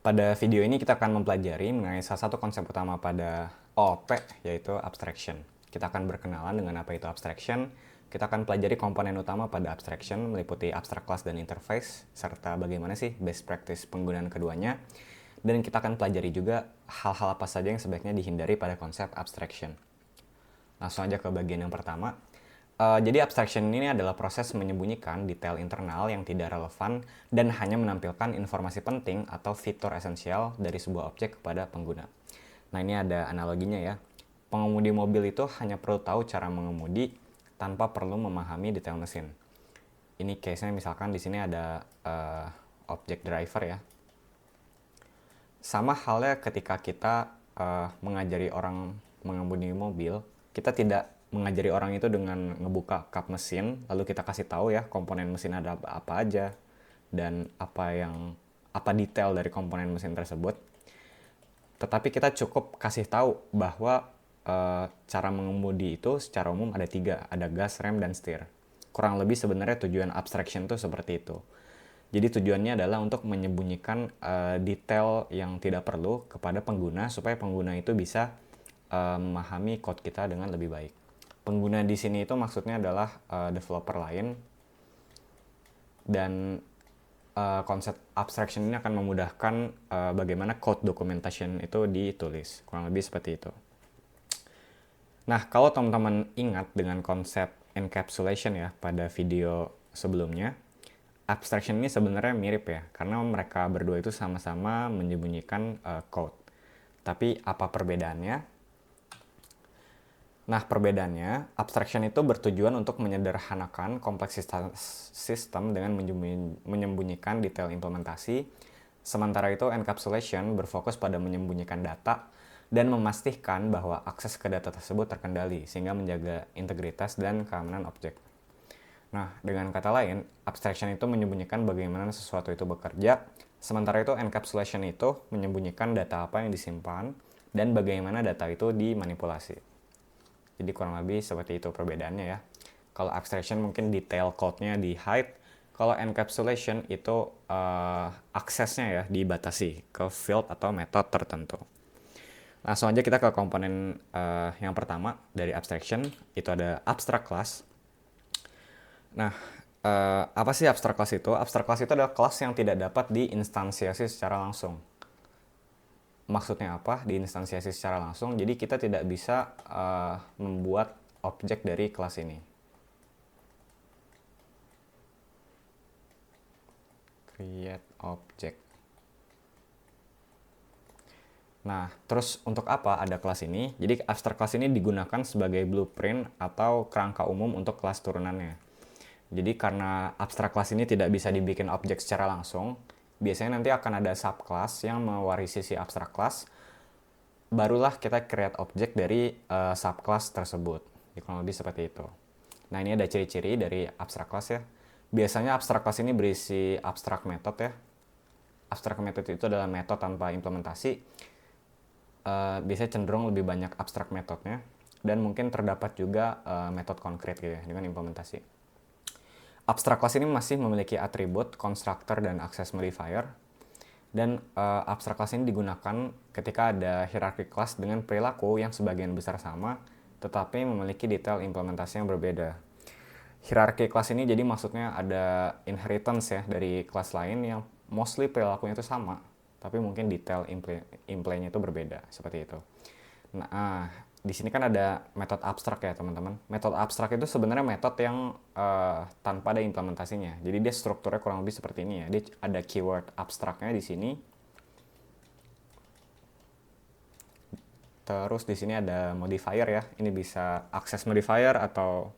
Pada video ini kita akan mempelajari mengenai salah satu konsep utama pada OOP, yaitu abstraction. Kita akan berkenalan dengan apa itu abstraction. Kita akan pelajari komponen utama pada abstraction, meliputi abstract class dan interface, serta bagaimana sih best practice penggunaan keduanya. Dan kita akan pelajari juga hal-hal apa saja yang sebaiknya dihindari pada konsep abstraction. Langsung aja ke bagian yang pertama. Jadi abstraction ini adalah proses menyembunyikan detail internal yang tidak relevan dan hanya menampilkan informasi penting atau fitur esensial dari sebuah objek kepada pengguna. Nah, ini ada analoginya ya. Pengemudi mobil itu hanya perlu tahu cara mengemudi tanpa perlu memahami detail mesin. Ini case-nya misalkan di sini ada objek driver ya. Sama halnya ketika kita mengajari orang mengemudi mobil, kita tidak mengajari orang itu dengan ngebuka kap mesin, lalu kita kasih tahu ya komponen mesin ada apa aja dan apa detail dari komponen mesin tersebut. Tetapi kita cukup kasih tahu bahwa cara mengemudi itu secara umum ada 3, ada gas, rem, dan setir. Kurang lebih sebenarnya tujuan abstraction itu seperti itu. Jadi tujuannya adalah untuk menyembunyikan detail yang tidak perlu kepada pengguna supaya pengguna itu bisa memahami code kita dengan lebih baik. Pengguna di sini itu maksudnya adalah developer lain, dan konsep abstraction ini akan memudahkan bagaimana code documentation itu ditulis, kurang lebih seperti itu. Nah, kalau teman-teman ingat dengan konsep encapsulation ya pada video sebelumnya, abstraction ini sebenarnya mirip ya, karena mereka berdua itu sama-sama menyembunyikan code. Tapi apa perbedaannya? Nah, perbedaannya, abstraction itu bertujuan untuk menyederhanakan kompleksitas sistem dengan menyembunyikan detail implementasi, sementara itu encapsulation berfokus pada menyembunyikan data dan memastikan bahwa akses ke data tersebut terkendali, sehingga menjaga integritas dan keamanan objek. Nah, dengan kata lain, abstraction itu menyembunyikan bagaimana sesuatu itu bekerja, sementara itu encapsulation itu menyembunyikan data apa yang disimpan dan bagaimana data itu dimanipulasi. Jadi kurang lebih seperti itu perbedaannya ya. Kalau abstraction mungkin detail code-nya di hide, kalau encapsulation itu aksesnya ya dibatasi ke field atau metode tertentu. Langsung aja kita ke komponen yang pertama dari abstraction, itu ada abstract class. Nah, apa sih abstract class itu? Abstract class itu adalah kelas yang tidak dapat diinstansiasi secara langsung. Maksudnya apa? Diinstansiasi secara langsung, jadi kita tidak bisa membuat objek dari kelas ini. Create object. Nah, terus untuk apa ada kelas ini? Jadi abstract class ini digunakan sebagai blueprint atau kerangka umum untuk kelas turunannya. Jadi karena abstract class ini tidak bisa dibikin objek secara langsung, biasanya nanti akan ada subclass yang mewarisi si abstract class, barulah kita create objek dari subclass tersebut. Jadi kurang lebih seperti itu. Nah, ini ada ciri-ciri dari abstract class ya. Biasanya abstract class ini berisi abstract method ya. Abstract method itu adalah metode tanpa implementasi. Biasanya cenderung lebih banyak abstract methodnya, dan mungkin terdapat juga metode konkret gitu ya dengan implementasi. Abstract class ini masih memiliki atribut, constructor, dan access modifier. Dan abstract class ini digunakan ketika ada hierarchy class dengan perilaku yang sebagian besar sama, tetapi memiliki detail implementasi yang berbeda. Hierarchy class ini jadi maksudnya ada inheritance ya dari kelas lain yang mostly perilakunya itu sama, tapi mungkin detail imply-nya itu berbeda, seperti itu. Nah, di sini kan ada metode abstrak ya teman-teman. Metode abstrak itu sebenarnya metode yang tanpa ada implementasinya. Jadi dia strukturnya kurang lebih seperti ini ya. Dia ada keyword abstraknya di sini. Terus di sini ada modifier ya. Ini bisa access modifier atau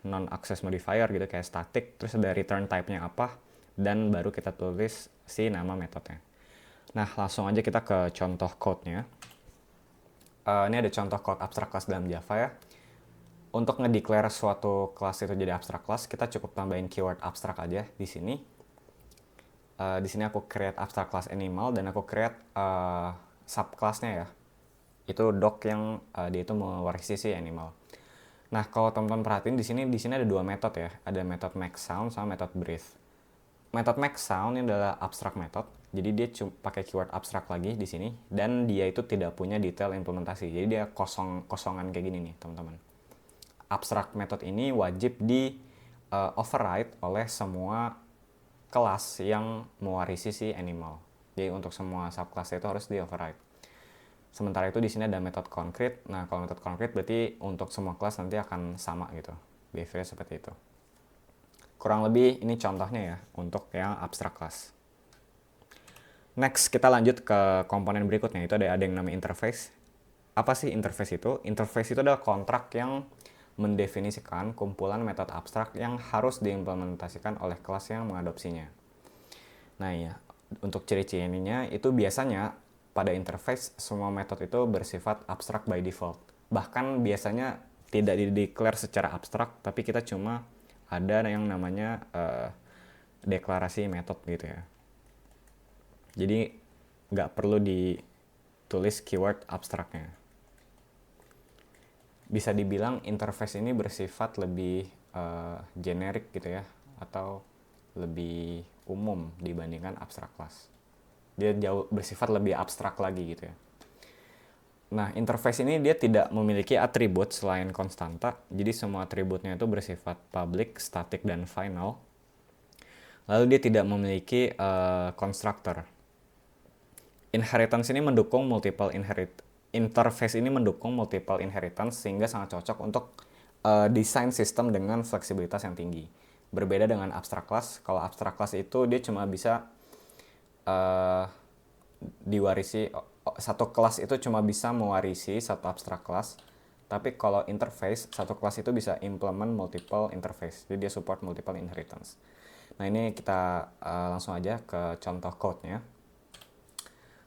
non access modifier gitu kayak static. Terus ada return type-nya apa, dan baru kita tulis si nama metodenya. Nah, langsung aja kita ke contoh code-nya. Ini ada contoh code abstract class dalam Java ya. Untuk ngedeclare suatu kelas itu jadi abstract class, kita cukup tambahin keyword abstract aja di sini. Di sini aku create abstract class animal dan aku create subclass-nya ya. Itu doc yang dia itu mewarisi si animal. Nah, kalau teman-teman perhatiin di sini ada 2 metode ya. Ada metode make sound sama metode breathe. Method max sound ini adalah abstract method. Jadi dia cuma pakai keyword abstract lagi di sini dan dia itu tidak punya detail implementasi. Jadi dia kosongan kayak gini nih, teman-teman. Abstract method ini wajib di override oleh semua kelas yang mewarisi si animal. Jadi untuk semua subclass itu harus di override. Sementara itu di sini ada method concrete. Nah, kalau method concrete berarti untuk semua kelas nanti akan sama gitu. Behavior seperti itu. Kurang lebih ini contohnya ya untuk yang abstract class. Next, kita lanjut ke komponen berikutnya. Itu ada yang namanya interface. Apa sih interface itu? Interface itu adalah kontrak yang mendefinisikan kumpulan metode abstrak yang harus diimplementasikan oleh kelas yang mengadopsinya. Nah ya, untuk ciri-cirinya itu biasanya pada interface semua metode itu bersifat abstrak by default. Bahkan biasanya tidak di-declare secara abstrak, tapi kita cuma ada yang namanya deklarasi metode gitu ya. Jadi nggak perlu ditulis keyword abstraknya. Bisa dibilang interface ini bersifat lebih generik gitu ya, atau lebih umum dibandingkan abstrak class. Dia jauh bersifat lebih abstrak lagi gitu ya. Nah, interface ini dia tidak memiliki atribut selain konstanta. Jadi semua atributnya itu bersifat public, static, dan final. Lalu dia tidak memiliki constructor. Inheritance ini mendukung multiple interface ini mendukung multiple inheritance sehingga sangat cocok untuk desain sistem dengan fleksibilitas yang tinggi. Berbeda dengan abstract class. Kalau abstract class itu dia cuma bisa diwarisi, satu kelas itu cuma bisa mewarisi satu abstract class. Tapi kalau interface, satu kelas itu bisa implement multiple interface. Jadi dia support multiple inheritance. Nah, ini kita langsung aja ke contoh code-nya.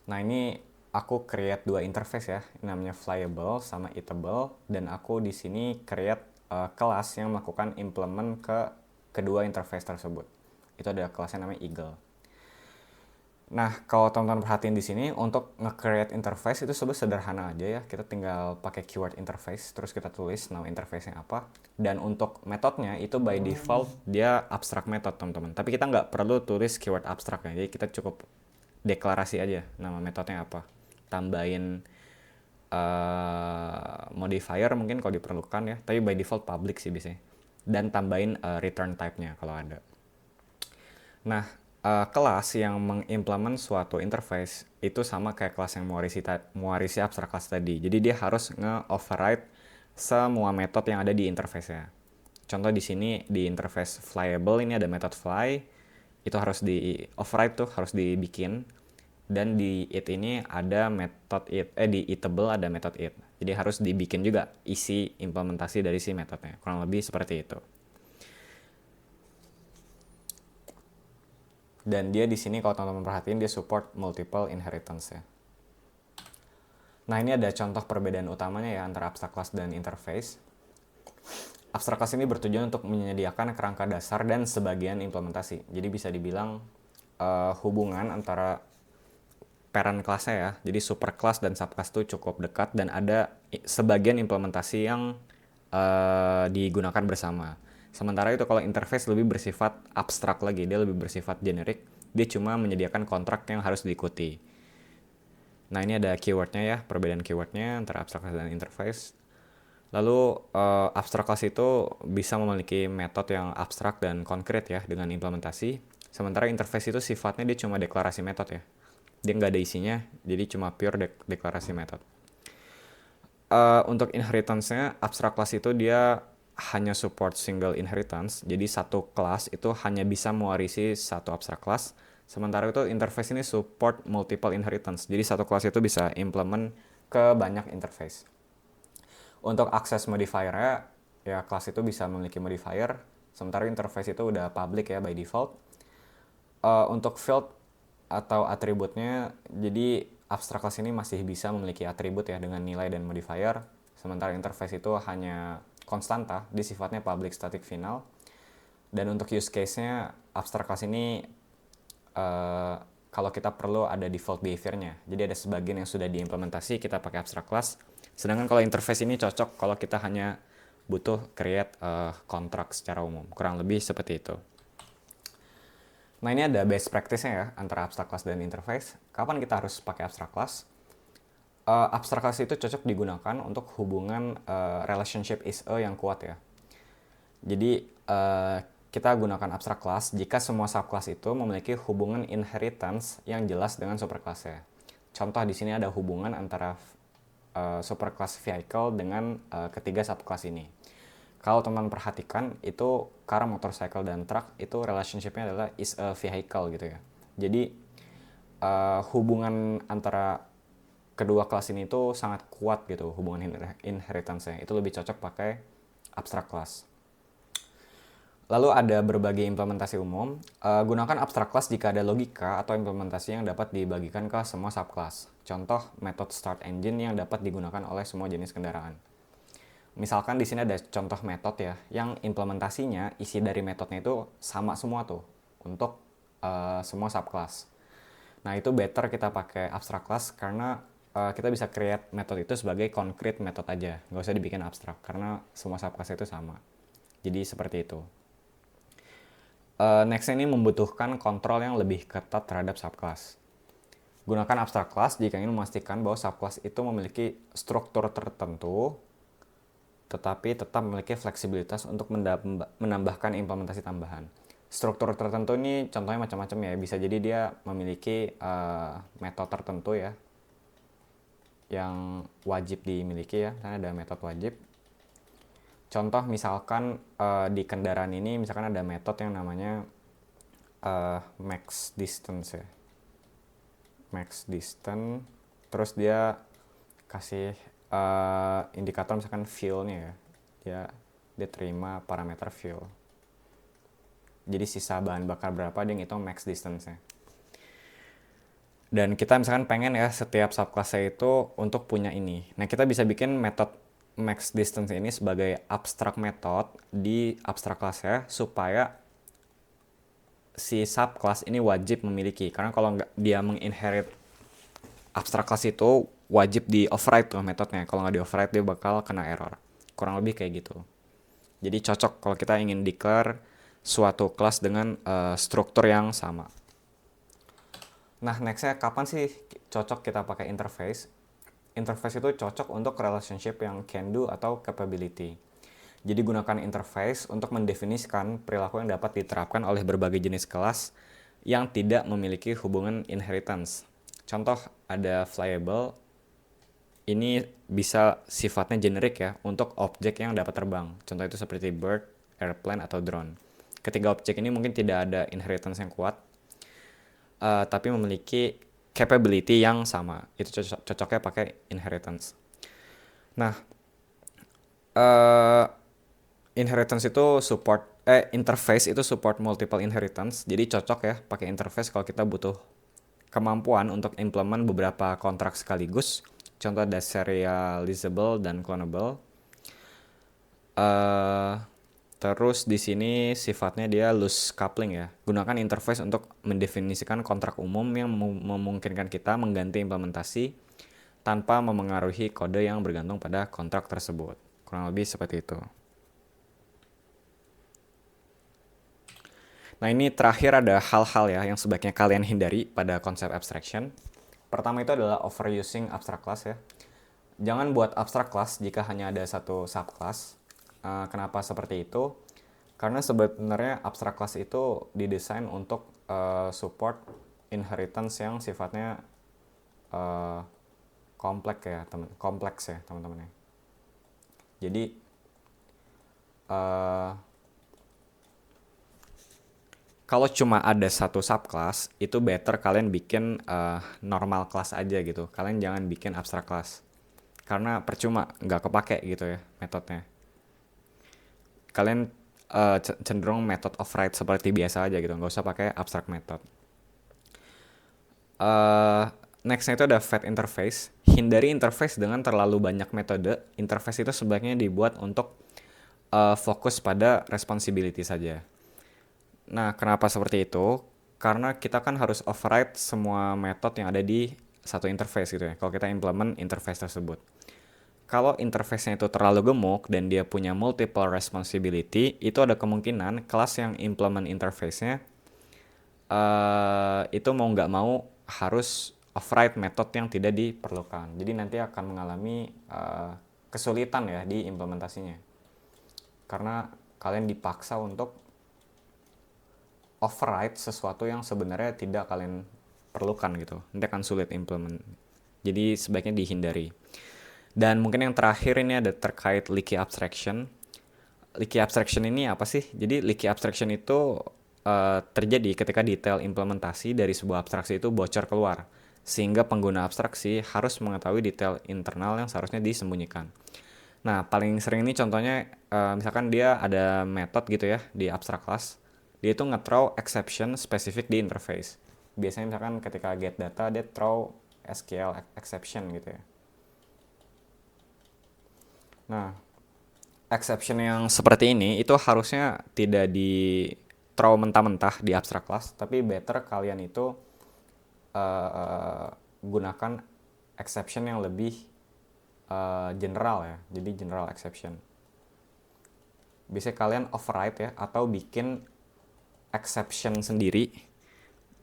Nah, ini aku create dua interface ya, ini namanya flyable sama eatable, dan aku di sini create kelas yang melakukan implement ke kedua interface tersebut. Itu ada kelasnya namanya eagle. Nah, kalau teman-teman perhatiin di sini untuk nge-create interface itu sebenarnya sederhana aja ya. Kita tinggal pakai keyword interface, terus kita tulis nama interface-nya apa. Dan untuk metodenya itu by default dia abstract method, teman-teman. Tapi kita nggak perlu tulis keyword abstraknya, jadi kita cukup deklarasi aja nama metodenya apa. Tambahin modifier mungkin kalau diperlukan ya, tapi by default public sih biasanya. Dan tambahin return type-nya kalau ada. Nah, kelas yang mengimplement suatu interface itu sama kayak kelas yang mewarisi abstract class tadi. Jadi dia harus nge-override semua metode yang ada di interface-nya. Contoh di sini di interface flyable ini ada method fly, itu harus di override tuh, harus dibikin. Dan di it ini ada method it, di eatable ada method it. Jadi harus dibikin juga isi implementasi dari si metodenya. Kurang lebih seperti itu. Dan dia di sini kalau teman-teman perhatiin dia support multiple inheritance ya. Nah, ini ada contoh perbedaan utamanya ya antara abstract class dan interface. Abstract class ini bertujuan untuk menyediakan kerangka dasar dan sebagian implementasi. Jadi bisa dibilang hubungan antara parent kelasnya ya. Jadi superclass dan subclass itu cukup dekat dan ada sebagian implementasi yang digunakan bersama. Sementara itu kalau interface lebih bersifat abstrak lagi, dia lebih bersifat generik. Dia cuma menyediakan kontrak yang harus diikuti. Nah, ini ada keywordnya ya, perbedaan keywordnya antara abstract class dan interface. Lalu abstract class itu bisa memiliki metode yang abstrak dan konkret ya dengan implementasi. Sementara interface itu sifatnya dia cuma deklarasi metode ya. Dia nggak ada isinya, jadi cuma pure deklarasi metode. Untuk inheritance-nya, abstract class itu dia hanya support single inheritance. Jadi satu kelas itu hanya bisa mewarisi satu abstract class. Sementara itu interface ini support multiple inheritance. Jadi satu kelas itu bisa implement ke banyak interface. Untuk access modifier-nya, ya kelas itu bisa memiliki modifier. Sementara interface itu udah public ya by default. Untuk field atau atributnya, jadi abstract class ini masih bisa memiliki atribut ya dengan nilai dan modifier. Sementara interface itu hanya konstanta, di sifatnya public static final. Dan untuk use case-nya, abstract class ini kalau kita perlu ada default behavior-nya. Jadi ada sebagian yang sudah diimplementasi, kita pakai abstract class. Sedangkan kalau interface ini cocok kalau kita hanya butuh create kontrak secara umum. Kurang lebih seperti itu. Nah, ini ada best practice-nya ya antara abstract class dan interface. Kapan kita harus pakai abstract class? Abstract class itu cocok digunakan untuk hubungan relationship is a yang kuat ya. Jadi kita gunakan abstract class jika semua subclass itu memiliki hubungan inheritance yang jelas dengan superclass-nya. Contoh di sini ada hubungan antara superclass vehicle dengan ketiga subclass ini. Kalau teman perhatikan itu car, motorcycle, dan truck itu relationship-nya adalah is a vehicle gitu ya. Jadi hubungan antara kedua kelas ini tuh sangat kuat gitu, hubungan inheritance-nya. Itu lebih cocok pakai abstract class. Lalu ada berbagai implementasi umum. Gunakan abstract class jika ada logika atau implementasi yang dapat dibagikan ke semua subclass. Contoh, method start engine yang dapat digunakan oleh semua jenis kendaraan. Misalkan di sini ada contoh metode ya, yang implementasinya, isi dari metodenya itu sama semua tuh untuk semua subclass. Nah, itu better kita pakai abstract class karena kita bisa create metode itu sebagai concrete method aja. Nggak usah dibikin abstrak karena semua subclass itu sama. Jadi seperti itu. Next ini membutuhkan kontrol yang lebih ketat terhadap subclass. Gunakan abstract class jika ingin memastikan bahwa subclass itu memiliki struktur tertentu, tetapi tetap memiliki fleksibilitas untuk menambahkan implementasi tambahan. Struktur tertentu ini contohnya macam-macam ya. Bisa jadi dia memiliki metode tertentu ya, yang wajib dimiliki ya. Karena ada metode wajib. Contoh misalkan di kendaraan ini misalkan ada metode yang namanya max distance ya. Max distance, terus dia kasih indikator misalkan fuel-nya ya. Dia terima parameter fuel. Jadi sisa bahan bakar berapa dia ngitung max distance-nya. Dan kita misalkan pengen ya setiap subclass-nya itu untuk punya ini. Nah, kita bisa bikin metode max distance ini sebagai abstract method di abstract class ya, supaya si subclass ini wajib memiliki. Karena kalau nggak dia menginherit abstract class itu wajib di override tuh metodenya. Kalau nggak di override dia bakal kena error. Kurang lebih kayak gitu. Jadi cocok kalau kita ingin declare suatu kelas dengan struktur yang sama. Nah, nextnya kapan sih cocok kita pakai interface? Interface itu cocok untuk relationship yang can do atau capability. Jadi gunakan interface untuk mendefinisikan perilaku yang dapat diterapkan oleh berbagai jenis kelas yang tidak memiliki hubungan inheritance. Contoh ada flyable, ini bisa sifatnya generik ya untuk objek yang dapat terbang. Contoh itu seperti bird, airplane, atau drone. Ketiga objek ini mungkin tidak ada inheritance yang kuat, tapi memiliki capability yang sama. Itu cocoknya pakai inheritance. Nah, inheritance itu interface itu support multiple inheritance. Jadi cocok ya pakai interface kalau kita butuh kemampuan untuk implement beberapa kontrak sekaligus. Contoh ada serializable dan clonable. Terus di sini sifatnya dia loose coupling ya. Gunakan interface untuk mendefinisikan kontrak umum yang memungkinkan kita mengganti implementasi tanpa memengaruhi kode yang bergantung pada kontrak tersebut. Kurang lebih seperti itu. Nah, ini terakhir ada hal-hal ya yang sebaiknya kalian hindari pada konsep abstraction. Pertama itu adalah overusing abstract class ya. Jangan buat abstract class jika hanya ada satu subclass. Kenapa seperti itu? Karena sebenarnya abstract class itu didesain untuk support inheritance yang sifatnya kompleks ya teman-teman ya. Jadi kalau cuma ada satu subclass itu better kalian bikin normal class aja gitu. Kalian jangan bikin abstract class karena percuma, nggak kepake gitu ya metodenya. Kalian cenderung method of write seperti biasa aja gitu, nggak usah pakai abstract method. Nextnya itu ada fat interface. Hindari interface dengan terlalu banyak metode. Interface itu sebaiknya dibuat untuk fokus pada responsibility saja. Nah, kenapa seperti itu? Karena kita kan harus override semua metode yang ada di satu interface gitu ya, kalau kita implement interface tersebut. Kalau interface-nya itu terlalu gemuk dan dia punya multiple responsibility, itu ada kemungkinan kelas yang implement interface-nya itu mau nggak mau harus override method yang tidak diperlukan. Jadi nanti akan mengalami kesulitan ya di implementasinya. Karena kalian dipaksa untuk override sesuatu yang sebenarnya tidak kalian perlukan gitu. Nanti akan sulit implement. Jadi sebaiknya dihindari. Dan mungkin yang terakhir ini ada terkait leaky abstraction. Leaky abstraction ini apa sih? Jadi leaky abstraction itu terjadi ketika detail implementasi dari sebuah abstraksi itu bocor keluar, sehingga pengguna abstraksi harus mengetahui detail internal yang seharusnya disembunyikan. Nah, paling sering ini contohnya misalkan dia ada method gitu ya di abstract class, dia itu nge-throw exception spesifik di interface. Biasanya misalkan ketika get data dia throw SQL exception gitu ya. Nah, exception yang seperti ini itu harusnya tidak di throw mentah-mentah di abstract class, tapi better kalian itu gunakan exception yang lebih general ya, jadi general exception. Biasanya kalian override ya, atau bikin exception sendiri,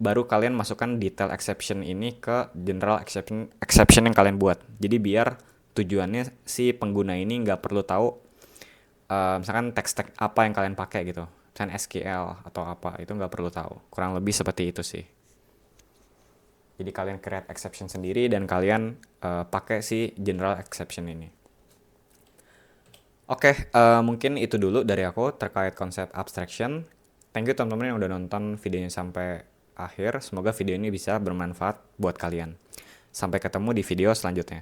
baru kalian masukkan detail exception ini ke general exception yang kalian buat. Jadi biar tujuannya si pengguna ini nggak perlu tahu misalkan tag apa yang kalian pakai gitu, misalkan SQL atau apa, itu nggak perlu tahu. Kurang lebih seperti itu sih. Jadi kalian create exception sendiri dan kalian pakai si general exception ini. Oke, mungkin itu dulu dari aku terkait konsep abstraction. Thank you teman-teman yang udah nonton videonya sampai akhir. Semoga video ini bisa bermanfaat buat kalian. Sampai ketemu di video selanjutnya.